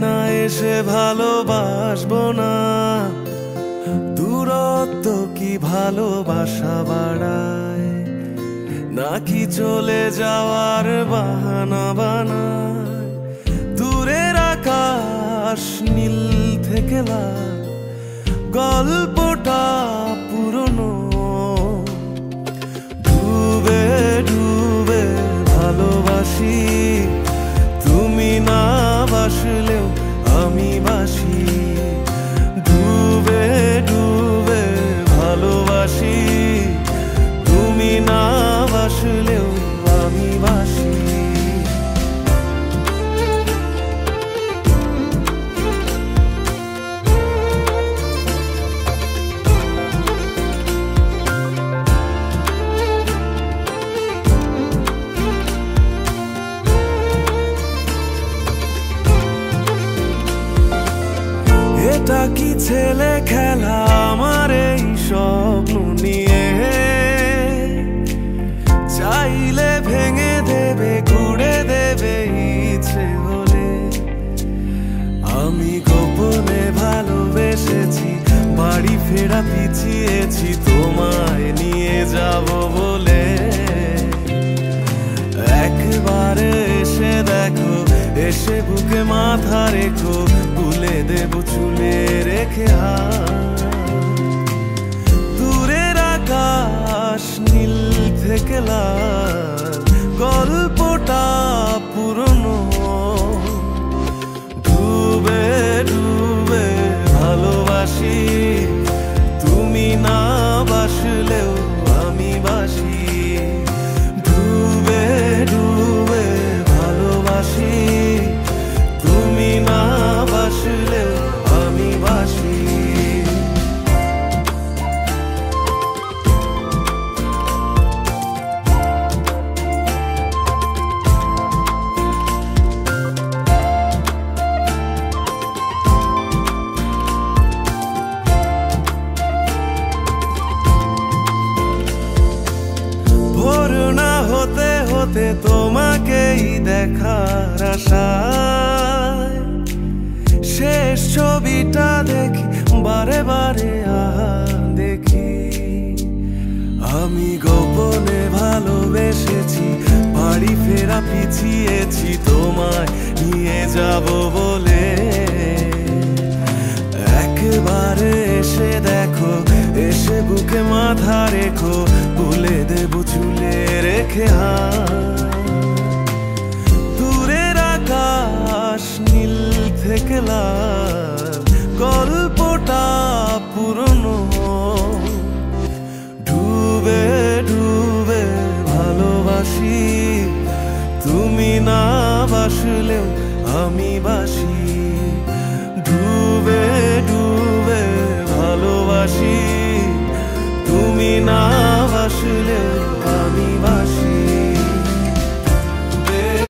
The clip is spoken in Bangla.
না এসে ভালোবাসবো না, দূরত্ব কি ভালোবাসা বাড়ায়, নাকি চলে যাওয়ার বাহানা বানায়। দূরের আকাশ নীল থেকে লাল, গল্পটা পুরনো। ডুবে ডুবে ভালোবাসি, তুমি না বাসলেও আমি বাসি। ডুবে ডুবে ভালোবাসি, তুমি না বাসলেও আমি বাসি। এটা কি ছেলে খেলা আমার এই স্বপ্ন নিয়ে, চাইলে ভেঙে দেবে গুড়ে দেবে ইচ্ছে হলে। আমি গোপনে ভালোবেসেছি, বাড়ি ফেরা পিছিয়েছি তোমায় নিয়ে যাব বলে। একবারে এসে দেখো, এসে বুকে মাথা রেখো, তুলে দেব চুলে রেখে হাত। দূরের আকাশ নীল থেকে লাল, গল্পটা পুরনো। ডুবে ডুবে ভালোবাসি, তুমি না বাসলেও আমি বাসি। ডুবে ডুবে ভালোবাসি, তুমি না বাসলেও আমি বাসি। ভোর না হতে হতে তোমাকেই দেখার আশায়, শেষ ছবিটা দেখি বারে বারে দেখি। আমি গোপনে ভালোবেসেছি, বাড়ি ফেরা পিছিয়েছি তোমায় নিয়ে যাব বলে। একবারে এসে দেখো, এসে বুকে মাথা রেখো, তুলে দেব চুলে রেখে হাত। দূরের আকাশ নীল থেকে লাল, গল্পটা পুরনো। ডুবে ডুবে ভালোবাসি, তুমি না বাসলেও আমি বাসি। ডুবে ডুবে ভালোবাসি, তুমি না বাসলেও